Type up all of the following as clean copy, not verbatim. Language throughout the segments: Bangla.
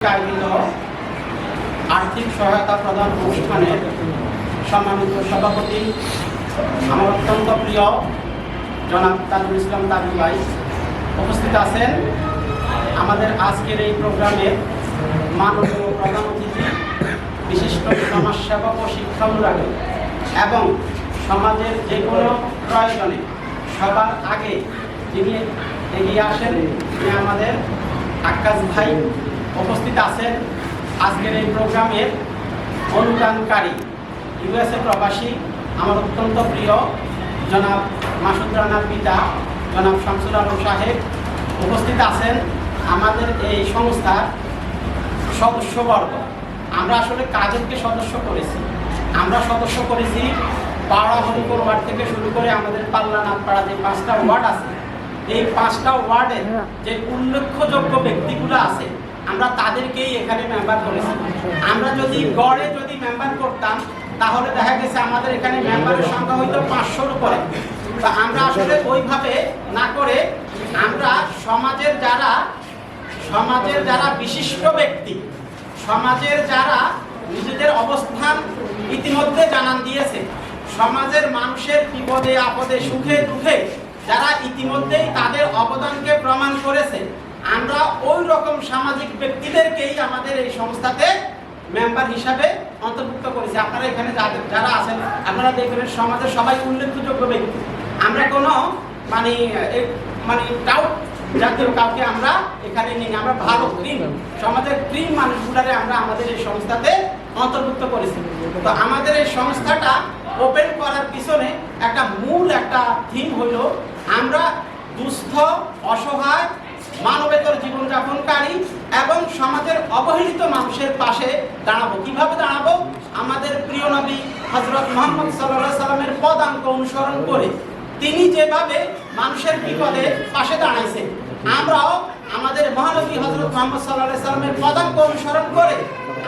আয়োজিত আর্থিক সহায়তা প্রদান অনুষ্ঠানের সম্মানিত সভাপতি আমার অত্যন্ত প্রিয় জনাব তাজুল ইসলাম তাজুল ভাই উপস্থিত আছেন। আমাদের আজকের এই প্রোগ্রামের মাননীয় প্রধান অতিথি বিশিষ্ট সমাজসেবক ও শিক্ষানুরাগী এবং সমাজের যে কোনো প্রয়োজনে সবার আগে যিনি এগিয়ে আসেন তিনি আমাদের আক্কাস ভাই উপস্থিত আছেন। আজকের এই প্রোগ্রামের অনুদানকারী ইউএসএ প্রবাসী আমার অত্যন্ত প্রিয় জনাব মাসুদ রানার পিতা জনাব শামসুল আলম সাহেব উপস্থিত আছেন। আমাদের এই সংস্থার সদস্যবর্গ আমরা আসলে কাজেরকে সদস্য করেছি। আমরা সদস্য করেছি পাড়া হরিপুর ওয়ার্ড থেকে শুরু করে আমাদের পাল্লানাথপাড়া যে 5টা ওয়ার্ড আছে, এই 5টা ওয়ার্ডের যে উল্লেখযোগ্য ব্যক্তিগুলো আছে আমরা তাদেরকেই এখানে মেম্বার করেছি। আমরা যদি গড়ে মেম্বার করতাম তাহলে দেখা গেছে আমাদের এখানে মেম্বারের সংখ্যা হইতো 500-র উপরে। তো আমরা আসলে ওইভাবে না করে আমরা সমাজের যারা বিশিষ্ট ব্যক্তি, সমাজের যারা নিজেদের অবস্থান ইতিমধ্যে জানান দিয়েছে, সমাজের মানুষের বিপদে আপদে সুখে দুঃখে যারা ইতিমধ্যেই তাদের অবদানকে প্রমাণ করেছে, আমরা ওই রকম সামাজিক ব্যক্তিদেরকেই আমাদের এই সংস্থাতে মেম্বার হিসাবে অন্তর্ভুক্ত করেছি। আপনারা এখানে যারা আছেন আপনারা দেখবেন সমাজের সবাই উল্লেখযোগ্য ব্যক্তি। আমরা কোনো মানে ডাউট জাতীয় কাউকে আমরা এখানে নিই। আমরা ভালো ক্রিম সমাজের ক্রিম মানুষগুলারে আমরা আমাদের এই সংস্থাতে অন্তর্ভুক্ত করেছি। তো আমাদের এই সংস্থাটা ওপেন করার পিছনে মূল থিম হলো আমরা দুস্থ অসহায় মানবেতর জীবনযাপনকারী এবং সমাজের অবহেলিত মানুষের পাশে দাঁড়াবো। কিভাবে দাঁড়াবো? আমাদের প্রিয় নবী হযরত মুহাম্মদ সাল্লাল্লাহু আলাইহি সাল্লামের পদাঙ্ক অনুসরণ করে তিনি যেভাবে মানুষের বিপদে পাশে দাঁড়াইছেন, আমরাও আমাদের মহানবী হযরত মুহাম্মদ সাল্লাল্লাহু আলাইহি সাল্লামের পদাঙ্ক অনুসরণ করে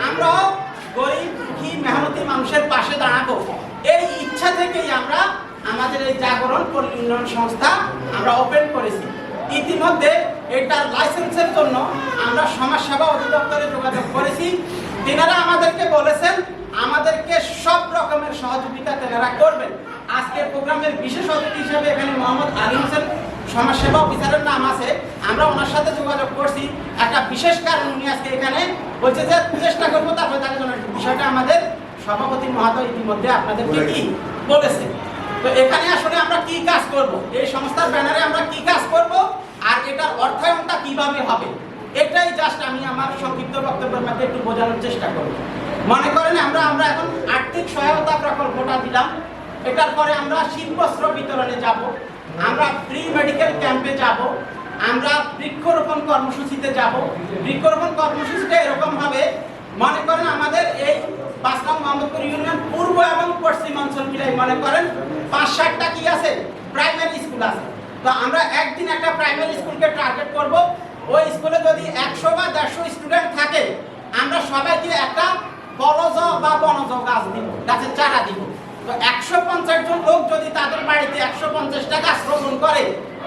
আমরাও গরিব দুঃখী মেহনতি মানুষের পাশে দাঁড়াবো। এই ইচ্ছা থেকেই আমরা আমাদের এই জাগরণ পল্লী উন্নয়ন সংস্থা আমরা ওপেন করেছি। ইতিমধ্যে এটার লাইসেন্সের জন্য আমরা সমাজসেবা অধিদপ্তরে যোগাযোগ করেছি। তেনারা আমাদেরকে বলেছেন আমাদেরকে সব রকমের সহযোগিতা তেনারা করবেন। আজকের প্রোগ্রামের বিশেষ অতিথি হিসেবে এখানে মোহাম্মদ আলী হোসেন সমাজসেবা অফিসারের নাম আছে, আমরা ওনার সাথে যোগাযোগ করছি। একটা বিশেষ কারণ উনি আজকে এখানে বলছে যে চেষ্টা করবো, তারপরে তাকে বিষয়টা আমাদের সভাপতি মহোদয় ইতিমধ্যে আপনাদেরকে কি বলেছে। তো এখানে আসলে আমরা কি কাজ করব, এই সংস্থার ব্যানারে আমরা কি কাজ করব আর এটার অর্থায়নটা কিভাবে হবে, এটাই জাস্ট আমি আমার সংক্ষিপ্ত বক্তব্যের মধ্যে একটু বোঝানোর চেষ্টা করব। মনে করেন আমরা এখন আর্থিক সহায়তা প্রকল্পটা দিলাম, এটার পরে আমরা শীতবস্ত্র বিতরণে যাব, আমরা ফ্রি মেডিকেল ক্যাম্পে যাব, আমরা বৃক্ষরোপণ কর্মসূচিতে যাব। বৃক্ষরোপণ কর্মসূচিটা এরকম হবে, মনে করেন আমাদের এই 5 নং মোহাম্মদপুর ইউনিয়ন পূর্ব এবং পশ্চিম অঞ্চল মিলাই মনে করেন 5-7টা কি আছে প্রাইমারি স্কুল আছে। তো আমরা একদিন একটা প্রাইমারি স্কুলকে টার্গেট করব। ওই স্কুলে যদি 100 বা 150 স্টুডেন্ট থাকে আমরা সবাইকে একটা বলজ বা বনজ গাছ দিব, গাছের চারা দিব। তো 150 জন লোক যদি তাদের বাড়িতে 150টা গাছ রোপণ করে,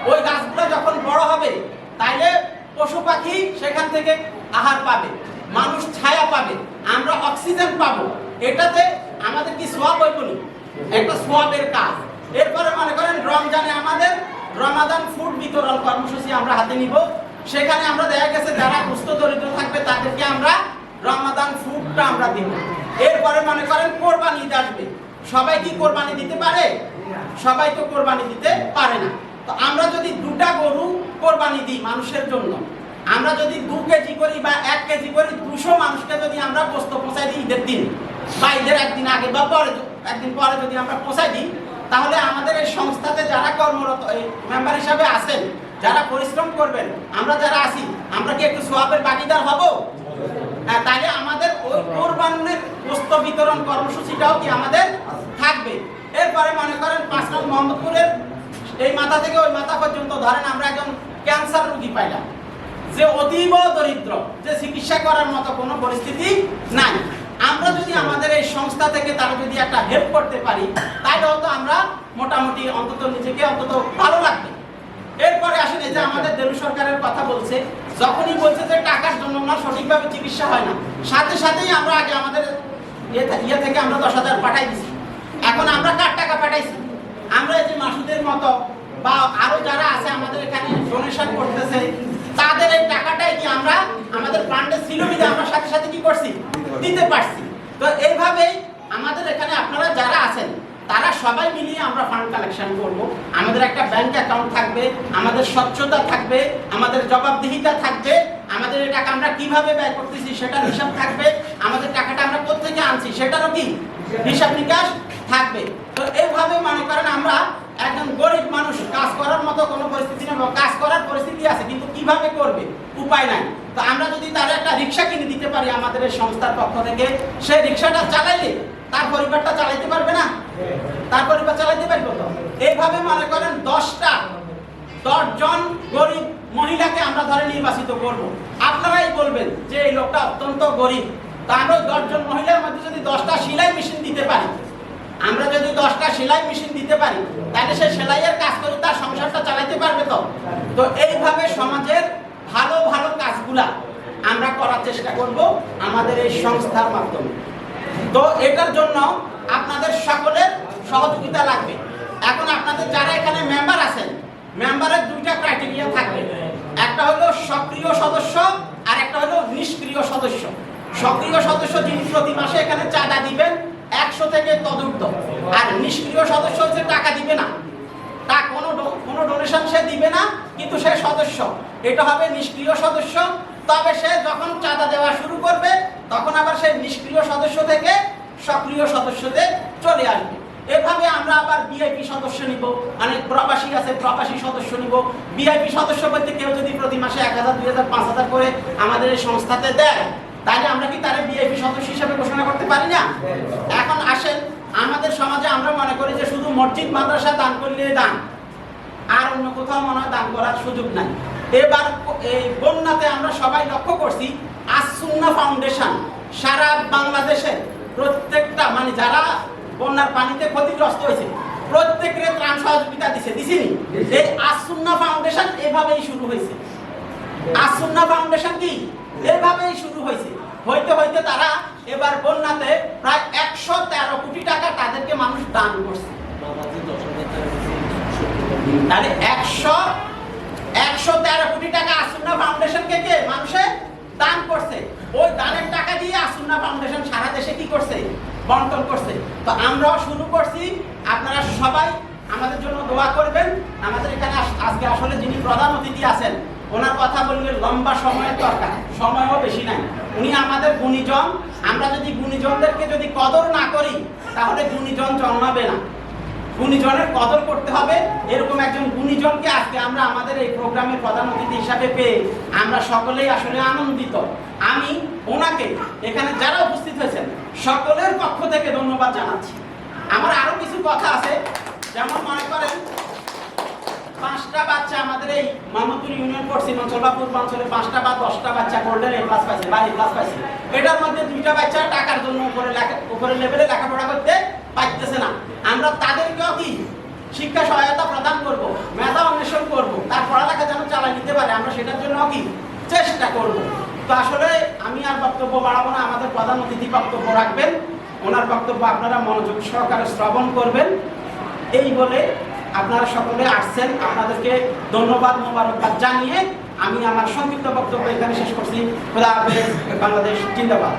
ওই গাছগুলো যখন বড় হবে তাইলে পশু পাখি সেখান থেকে আহার পাবে, মানুষ ছায়া পাবে, আমরা অক্সিজেন পাবো। এটাতে আমাদের কি সওয়াব হইবনি? একটা সওয়াবের কাজ। এরপরে মনে করেন রমজানে আমাদের রমাদান ফুড বিতরণ কর্মসূচি আমরা হাতে নিব। সেখানে আমরা দেখা গেছে যারা দুস্থ দরিদ্র থাকবে তাদেরকে আমরা রমাদান ফুডটা আমরা দিব। এরপরে মনে করেন কোরবানি ঈদ আসবে, সবাই কি কোরবানি দিতে পারে? সবাই তো কোরবানি দিতে পারে না। তো আমরা যদি 2টা গরু কোরবানি দিই মানুষের জন্য, আমরা যদি 2 কেজি করি বা 1 কেজি করি, 200 মানুষকে যদি আমরা গোশত পৌঁছাই দিই ঈদের দিন বা ঈদের একদিন আগে বা একদিন পরে যদি আমরা পৌঁছাই দিই, তাহলে আমাদের এই সংস্থাতে যারা কর্মরত মেম্বার হিসাবে আছেন, যারা পরিশ্রম করবেন, আমরা যারা আছি, আমরা কি একটু সওয়াবের ভাগীদার হব? হ্যাঁ, তাইলে আমাদের ওই কোরবানির গোশত বিতরণ কর্মসূচিটাও কি আমাদের থাকবে। এরপরে মনে করেন 5 নং মোহাম্মদপুরের এই মাথা থেকে ওই মাথা পর্যন্ত ধরেন আমরা একজন ক্যান্সার রোগী পাইলাম, যে অতীব দরিদ্র, যে চিকিৎসা করার মতো কোনো পরিস্থিতি নাই। আমরা যদি আমাদের এই সংস্থা থেকে তারা যদি একটা হেল্প করতে পারি, তাহলে হয়তো আমরা মোটামুটি অন্তত নিজেকে অন্তত ভালো লাগবে। এরপরে আসেন এই যে আমাদের দেলু সরকারের কথা বলছে, যখনই বলছে যে টাকার জন্য না সঠিকভাবে চিকিৎসা হয় না, সাথে সাথেই আমরা আগে আমাদের ইয়ে থেকে আমরা 10,000 পাঠাই দিছি। এখন আমরা কার টাকা পাঠাইছি? আমরা এই যে মাসুদের মতো বা আরো যারা আছে আমাদের এখানে ডোনেশন করতেছে, তাদের এই টাকাটাই কি আমরা আমাদের ফান্ডে ছিল বিধে আমরা সাথে সাথে কি করছি, দিতে পারছি। তো এইভাবেই আমাদের এখানে আপনারা যারা আছেন তারা সবাই মিলিয়ে আমরা ফান্ড কালেকশন করব। আমাদের একটা ব্যাংক অ্যাকাউন্ট থাকবে, আমাদের স্বচ্ছতা থাকবে, আমাদের জবাবদিহিতা থাকবে, আমাদের এই টাকা আমরা কিভাবে ব্যয় করতেছি সেটার হিসাব থাকবে, আমাদের টাকাটা আমরা কোত্থেকে আনছি সেটারও কি হিসাব নিকাশ থাকবে। তো এইভাবে মনে করেন আমরা একজন গরিব মানুষ কাজ করার মতো কোনো পরিস্থিতি নেই, কাজ করার পরিস্থিতি আছে কিন্তু কিভাবে করবে উপায় নাই। তো আমরা যদি তার একটা রিক্সা কিনে দিতে পারি আমাদের এই সংস্থার পক্ষ থেকে, সেই রিক্সাটা চালাইলে তার পরিবারটা চালাইতে পারবে না, তার পরিবার চালাইতে পারবে তো। এইভাবে মনে করেন 10 জন গরিব মহিলাকে আমরা ধরে নির্বাচিত করব। আপনারাই বলবেন যে এই লোকটা অত্যন্ত গরিব, তা আমরা 10 জন মহিলার মধ্যে যদি 10টা সেলাই মেশিন দিতে পারি, আমরা যদি 10টা সেলাই মেশিন দিতে পারি, তাহলে সে সেলাইয়ের কাজ করে তার সংসারটা চালাইতে পারবে তো। তো এইভাবে সমাজের ভালো ভালো কাজগুলা আমরা করার চেষ্টা করব আমাদের এই সংস্থার মাধ্যমে। তো এটার জন্য আপনাদের সকলের সহযোগিতা লাগবে। এখন আপনাদের যারা এখানে মেম্বার আছেন, মেম্বারের 2টা ক্রাইটেরিয়া থাকবে, একটা হলো সক্রিয় সদস্য আর একটা হলো নিষ্ক্রিয় সদস্য। সক্রিয় সদস্য যিনি প্রতি মাসে এখানে চাঁদা দিবেন 100 থেকে তদূর্ধ্ব, আর নিষ্ক্রিয় সদস্য হচ্ছে টাকা দিবে না, তা কোনো ডোনেশন সে দিবে না কিন্তু সে সদস্য, এটা হবে নিষ্ক্রিয় সদস্য। তবে সে যখন চাঁদা দেওয়া শুরু করবে তখন আবার সে নিষ্ক্রিয় সদস্য থেকে সক্রিয় সদস্যতে চলে আসবে। এভাবে আমরা আবার ভিআইপি সদস্য নিব, অনেক প্রবাসী আছে প্রবাসী সদস্য নিব। ভিআইপি সদস্য বলতে কেউ যদি প্রতি মাসে 1,000, 2,000, 5,000 করে আমাদের এই সংস্থাতে দেয়, তাহলে আমরা কি তারে ভিআইপি সদস্য হিসেবে ঘোষণা করতে পারি না? এখন আসেন, আমাদের সমাজে আমরা মনে করি যে শুধু মসজিদ মাদ্রাসা দান করলে দান, আর অন্য কোথাও মনে হয় দান করার সুযোগ নাই। এবার এই বন্যাতে আমরা সবাই লক্ষ্য করছি আস-সুন্নাহ ফাউন্ডেশন সারা বাংলাদেশের প্রত্যেকটা মানে যারা বন্যার পানিতে ক্ষতিগ্রস্ত হয়েছে প্রত্যেকের ত্রাণ সহযোগিতা দিছেনি। এই আস-সুন্নাহ ফাউন্ডেশন এভাবেই শুরু হয়েছে। আস-সুন্নাহ ফাউন্ডেশন কি এভাবেই শুরু হয়েছে, হইতে হইতে তারা এবার বন্যাতে প্রায় 113 কোটি টাকা তাদেরকে মানুষ দান করছে। তাহলে 113 কোটি টাকা আস-সুন্নাহ ফাউন্ডেশনকে কে মানুষে দান করছে। ওই দানের টাকা দিয়ে আস-সুন্নাহ ফাউন্ডেশন সারা দেশে কি করছে, বন্টন করছে। তো আমরাও শুরু করছি, আপনারা সবাই আমাদের জন্য দোয়া করবেন। আমাদের এখানে আজকে আসলে যিনি প্রধান অতিথি আছেন ওনার কথা বললে লম্বা সময়ের দরকার, সময়ও বেশি নাই। উনি আমাদের গুণীজন, আমরা যদি গুণীজনদেরকে যদি কদর না করি তাহলে গুণীজন জন্মাবে না। গুণীজনের কদর করতে হবে। এরকম একজন গুণীজনকে আজকে আমরা আমাদের এই প্রোগ্রামের প্রধান অতিথি হিসাবে পেয়ে আমরা সকলেই আসলে আনন্দিত। আমি ওনাকে এখানে যারা উপস্থিত হয়েছেন সকলের পক্ষ থেকে ধন্যবাদ জানাচ্ছি। আমার আরো কিছু কথা আছে, যেমন মনে করেন 5টা বাচ্চা আমাদের এই মোহাম্মদপুর ইউনিয়ন পশ্চিম অঞ্চল বা পূর্বাঞ্চলে 5টা বা 10টা বাচ্চা গোল্ডেন এ প্লাস পাইছে বা এ প্লাস পাইছে। এটার মধ্যে 2টা বাচ্চা টাকার জন্য উপরে লেভেলে লেখাপড়া করতে পারতেছে না। আমরা তাদেরকেও কি শিক্ষা সহায়তা প্রদান করব, মেধা অন্বেষণ করব, তার পড়ালেখা যেন চালিয়ে নিতে পারে, আমরা সেটার জন্য কি চেষ্টা করব। তো আসলে আমি আর বক্তব্য বাড়াবো না, আমাদের প্রধান অতিথি বক্তব্য রাখবেন, ওনার বক্তব্য আপনারা মনোযোগ সহকারে শ্রবণ করবেন। এই বলে আপনারা সকলে আসছেন, আপনাদেরকে ধন্যবাদ মোবারকবাদ জানিয়ে আমি আমার সংক্ষিপ্ত বক্তব্য এখানে শেষ করছি। খোদা হাফেজ, বাংলাদেশ জিন্দাবাদ।